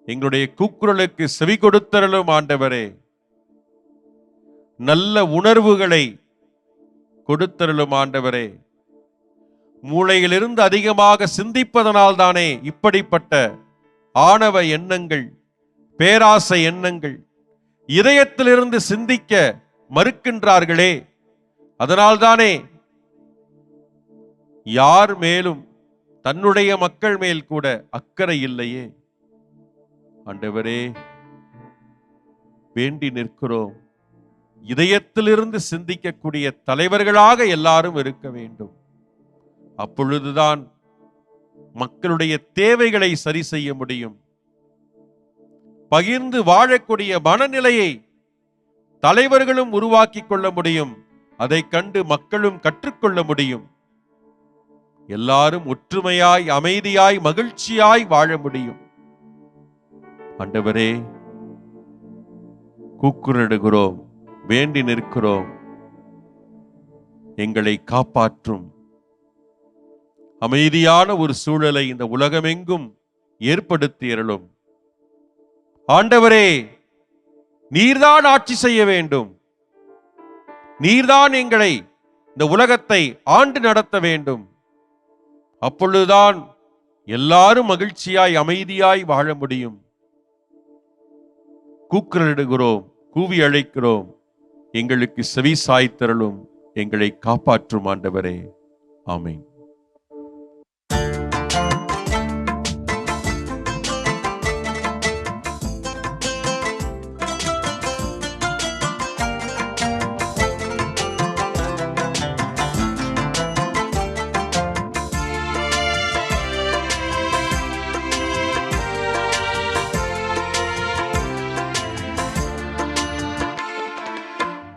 எங்களுடைய கூக்குரலுக்கு செவி கொடுத்தருளும் ஆண்டவரே. நல்ல உணர்வுகளை கொடுத்தருளும் ஆண்டவரே. மூளையிலிருந்து அதிகமாக சிந்திப்பதனால் தானே இப்படிப்பட்ட ஆணவ எண்ணங்கள், பேராசை எண்ணங்கள் இதயத்திலிருந்து சிந்திக்க மறுக்கின்றார்களே. அதனால்தானே யார் மேலும் தன்னுடைய மக்கள் மேல் கூட அக்கறை இல்லையே. ஆண்டவரே, வேண்டி நிற்கிறோம். இதயத்திலிருந்து சிந்திக்கக்கூடிய தலைவர்களாக எல்லாரும் இருக்க வேண்டும். அப்பொழுதுதான் மக்களுடைய தேவைகளை சரி செய்ய முடியும். பகிர்ந்து வாழக்கூடிய மனநிலையை தலைவர்களும் உருவாக்கி கொள்ள முடியும். அதை கண்டு மக்களும் கற்றுக்கொள்ள முடியும். எல்லாரும் ஒற்றுமையாய், அமைதியாய், மகிழ்ச்சியாய் வாழ முடியும். ஆண்டவரே, கூக்குரலிடுகிறோம், வேண்டி நிற்கிறோம். எங்களை காப்பாற்றும். அமைதியான ஒரு சூழலை இந்த உலகமெங்கும் ஏற்படுத்தியருளும். ஆண்டவரே, நீர்தான் ஆட்சி செய்ய வேண்டும். நீர்தான் எங்களை, இந்த உலகத்தை ஆண்டு நடத்த வேண்டும். அப்பொழுதுதான் எல்லாரும் மகிழ்ச்சியாய், அமைதியாய் வாழ முடியும். கூக்குரலிடுகிறோம், கூவி அழைக்கிறோம். எங்களுக்கு செவி சாய்த்தருளும். எங்களை காப்பாற்றும் ஆண்டவரே. ஆமென்.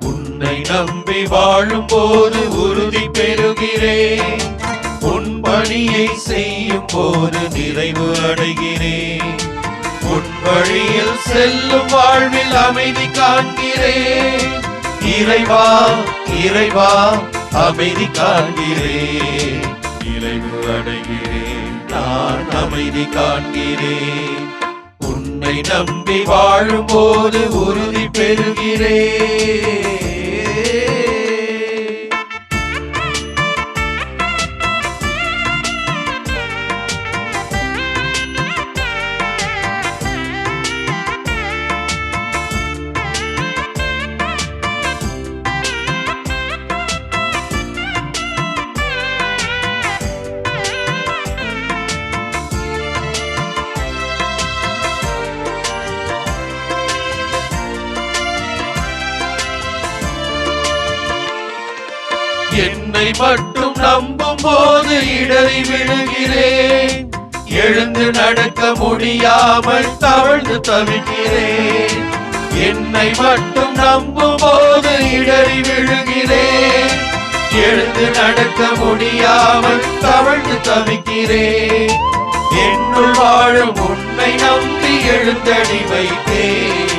உன்னை நம்பி வாழும் போது உறுதி பெறுகிறேன். உன் பணியை செய்யும் போது நிறைவு அடைகிறேன். உன் வழியில் செல்லும் வாழ்வில் அமைதி காண்கிறேன். இறைவா, இறைவா, அமைதி காண்கிறேன். நிறைவு அடைகிறேன், நான் அமைதி காண்கிறேன். உன்னை நம்பி வாழும் போது உறுதி பெறுகிறேன். என்னை மட்டும் நம்பும் போது இடறி விழுகிறேன். எழுந்து நடக்க முடியாமல் தவழ்ந்து தவிக்கிறேன். என்னை மட்டும் நம்பும் போது இடறி விழுகிறேன். எழுந்து நடக்க முடியாமல் தவழ்ந்து தவிக்கிறேன். என்னுள் வாழும் உன்னை நம்பி எழுந்தடி வைத்தேன்.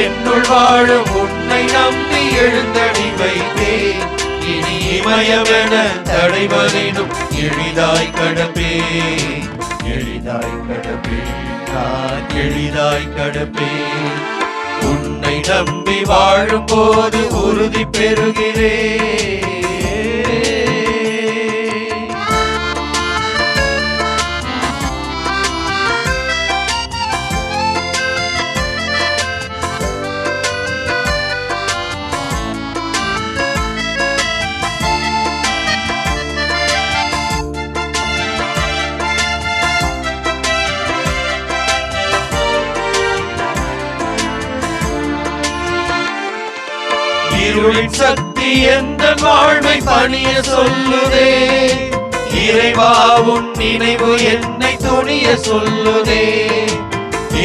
என்னுள் வாழும் உன்னை நம்பி எழுந்தடி வைத்தேன். இனி இமயமென தடைவரினும் எளிதாய் கடப்பேன். எளிதாய் கடப்பேன், நான் எளிதாய் கடப்பேன். உன்னை நம்பி வாழும் போது உறுதி பெறுகிறேன். இருளின் சக்தி எந்த வாழ்வை பணிய சொல்லுதே. இறைவா, உன் நினைவு என்னை துணிய சொல்லுதே.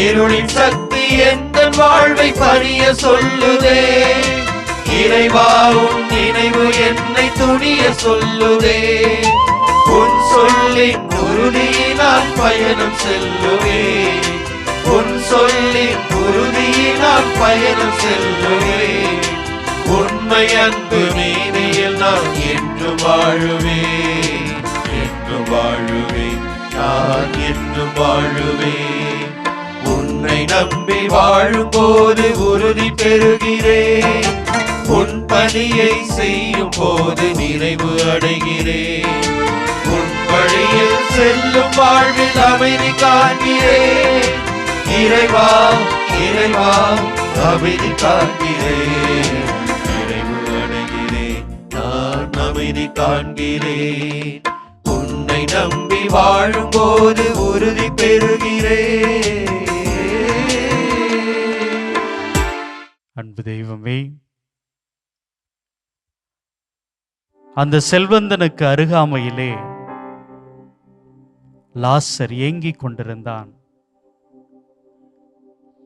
இருளின் சக்தி எந்த வாழ்வை பணிய சொல்லுதே. இறைவா, உன் நினைவு என்னை துணிய சொல்லுதே. உன் சொல்லின் உறுதியினால் பயணம் செல்லுவேன். உன் சொல்லின் உறுதியினால் பயணம் செல்லுவேன். உண்மை அன்பு மேனியில் நான் என்று வாழுவேன். என்று வாழுவேன், நான் என்று வாழுவேன். உன்னை நம்பி வாழும் போது உறுதி பெறுகிறேன். உன் பணியை செய்யும் போது நிறைவு அடைகிறேன். உன் வழியில் செல்லும் வாழ்வில் அமைதி காண்கிறேன். இறைவா, இறைவா, அமைதி காண்கிறேன். நிறைவு அடைகிறேன், நான் அமைதி காண்கிறேன். நம்பி வாழும்போது உறுதி பெறுகிறேன். அன்பு தெய்வமே, அந்த செல்வந்தனுக்கு அருகாமையிலே லாசர் ஏங்கிக் கொண்டிருந்தான்.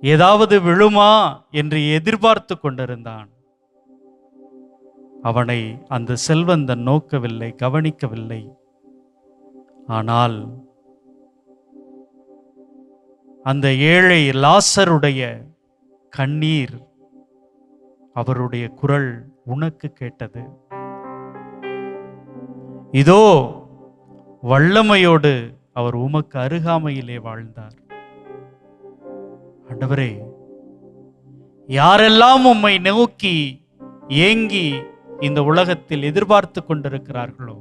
ஏதாவது விழுமா என்று எதிர்பார்த்து கொண்டிருந்தான். அவனை அந்த செல்வந்தன் நோக்கவில்லை, கவனிக்கவில்லை. ஆனால் அந்த ஏழை லாசருடைய கண்ணீர், அவருடைய குரல் உனக்கு கேட்டது. இதோ வல்லமையோடு அவர் உமக்கு அருகாமையிலே வாழ்ந்தார். ஆண்டவரே, யாரெல்லாம் உம்மை நோக்கி ஏங்கி இந்த உலகத்தில் எதிர்பார்த்து கொண்டிருக்கிறார்களோ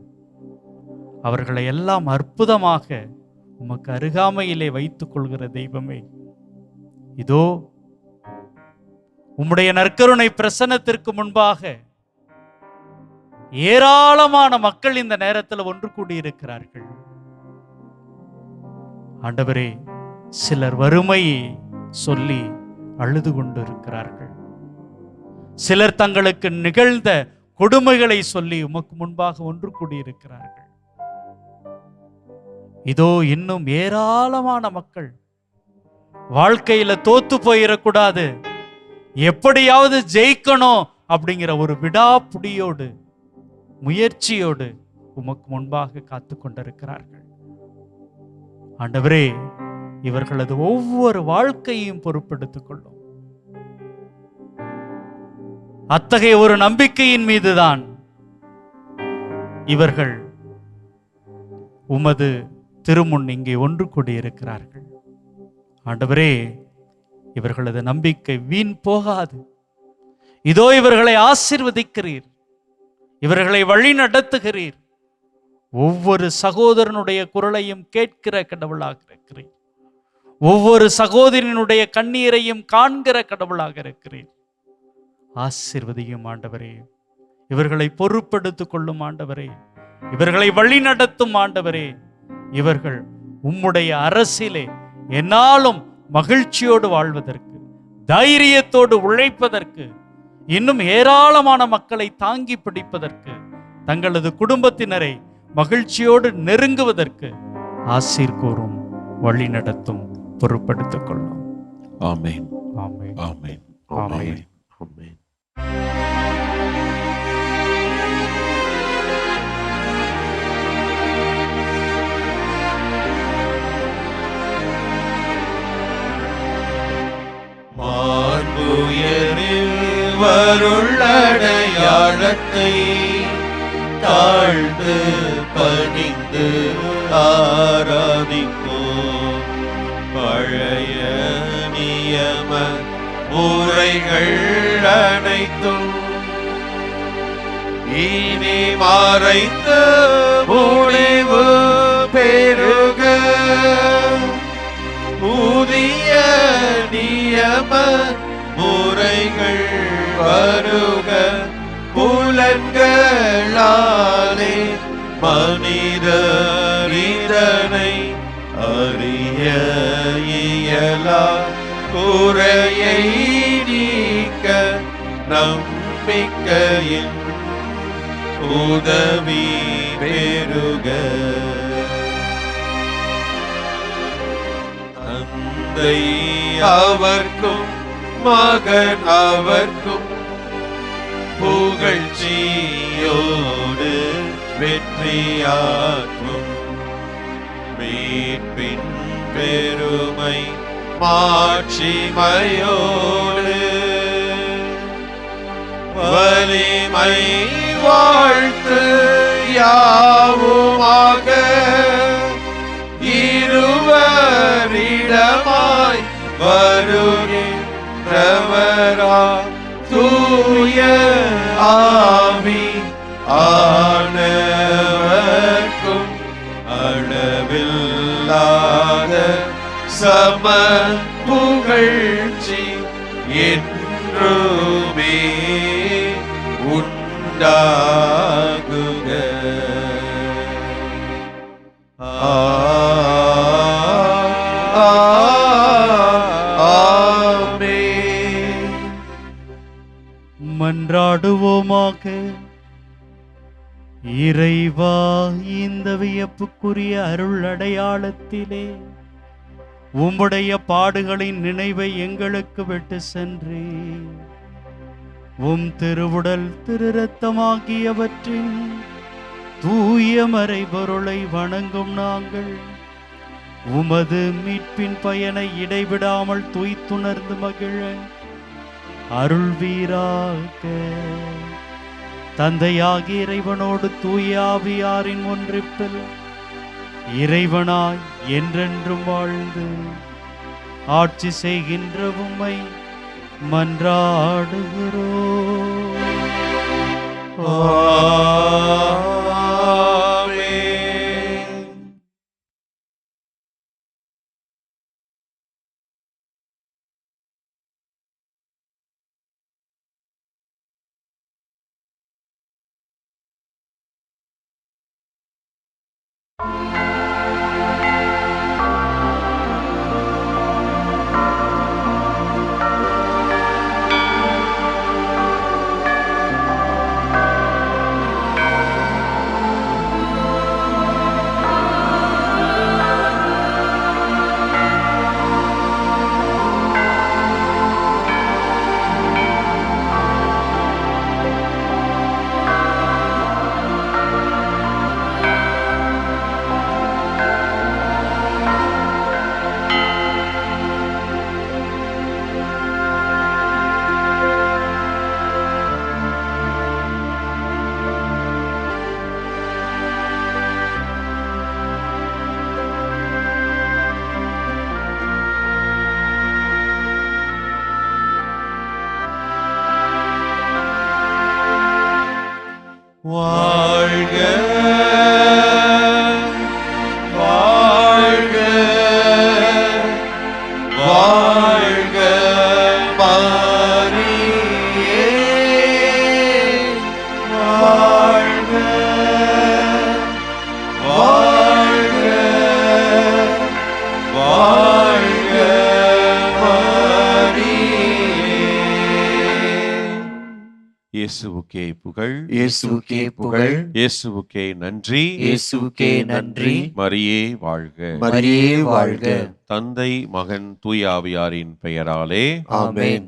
அவர்களை எல்லாம் அற்புதமாக உமக்கு அருகாமையிலே வைத்துக் கொள்கிற தெய்வமே, இதோ உம்முடைய நற்கருணை பிரசன்னத்திற்கு முன்பாக ஏராளமான மக்கள் இந்த நேரத்தில் ஒன்று கூடியிருக்கிறார்கள். ஆண்டவரே, சிலர் வறுமையை சொல்லி அழுது கொண்டிருக்கிறார்கள். சிலர் தங்களுக்கு நிகழ்ந்த கொடுமைகளை சொல்லி உமக்கு முன்பாக ஒன்று கூடியிருக்கிறார்கள். இதோ இன்னும் ஏராளமான மக்கள் வாழ்க்கையில தோத்து போயிடக்கூடாது, எப்படியாவது ஜெயிக்கணும் அப்படிங்கிற ஒரு விடாப்புடியோடு முயற்சியோடு உமக்கு முன்பாக காத்து கொண்டிருக்கிறார்கள். ஆண்டவரே, இவர்களது ஒவ்வொரு வாழ்க்கையும் பொறுப்பெடுத்துக் கொள்ளும். அத்தகைய ஒரு நம்பிக்கையின் மீதுதான் இவர்கள் உமது திருமுன் இங்கே ஒன்று கூடியிருக்கிறார்கள். ஆண்டவரே, இவர்களது நம்பிக்கை வீண் போகாது. இதோ இவர்களை ஆசீர்வதிக்கிறீர், இவர்களை வழி நடத்துகிறீர். ஒவ்வொரு சகோதரனுடைய குரலையும் கேட்கிற கடவுளாக இருக்கிறீர். ஒவ்வொரு சகோதரனுடைய கண்ணீரையும் காண்கிற கடவுளாக இருக்கிறீர். ஆசீர்வதியும் ஆண்டவரே, இவர்களை பொறுப்பெடுத்துக் கொள்ளும் ஆண்டவரே, இவர்களை வழி நடத்தும் ஆண்டவரே. இவர்கள் உம்முடைய அரசிலே என்னாலும் மகிழ்ச்சியோடு வாழ்வதற்கு, தைரியத்தோடு உழைப்பதற்கு, இன்னும் ஏராளமான மக்களை தாங்கி பிடிப்பதற்கு, தங்களது குடும்பத்தினரை மகிழ்ச்சியோடு நெருங்குவதற்கு ஆசீர் கூறும், வழி நடத்தும், பொறுப்படுத்திக் கொள்ளும். ஆமென், ஆமென், ஆமென், ஆமென். ஆமென். மார்புயரில் வருள்ளடையாளத்தை தாழ்ந்து பணிந்து ஆராதிப்போம். பழைய நியம முறைகள் அனைத்தும் இனி மறைந்து முடிவு பெறுக. புதிய நியம முறைகள் வருக. புலன்களாலே மனிதர் இதனை அறிய இயலா. குறையை நீக்க நம்பிக்கையின் உதவி பெறுக. தந்தை அவர்க்கும் மகன் அவர்க்கும் புகழ்ச்சியோடு வெற்றியாற்றும். மீட்பின் பெருமை மாட்சிமையோடு வலிமை வாழ்த்து யாவுமாக. இருவரிடமாய் வருகின்றவரா தூய ஆவி ஆனவர்க்கும் அளவில்லாத சம புகழ்ச்சி என்றுமே உண்டாகுக. இறைவா, இந்த வியப்புக்குரிய அருள் அடையாளத்திலே உம்முடைய பாடுகளின் நினைவை எங்களுக்கு விட்டு சென்றே உம் திருவுடல் திரு இரத்தமாகியவற்றின் தூய மறைபொருளை வணங்கும் நாங்கள் உமது மீட்பின் பயனை இடைவிடாமல் துய்த்துணர்ந்து மகிழ அருள்வீராக. தந்தையாகிய இறைவனோடு தூய ஆவியாரின் ஒன்றிப்பில் இறைவனாய் என்றென்றும் வாழ்ந்து ஆட்சி செய்கின்ற உம்மை மன்றாடுகிறோம். ஆமென். வாழ்க வாழ்க வாழ்க மரியே, வாழ்க வாழ்க வாழ்க இயேசுவுக்கே புகழ், இயேசுவுக்கே புகழ், இயேசுவுக்கே நன்றி, இயேசுவுக்கே நன்றி. மரியே வாழ்க. மரியே வாழ்க. தந்தை மகன் தூய ஆவியாரின் பெயராலே ஆமென்.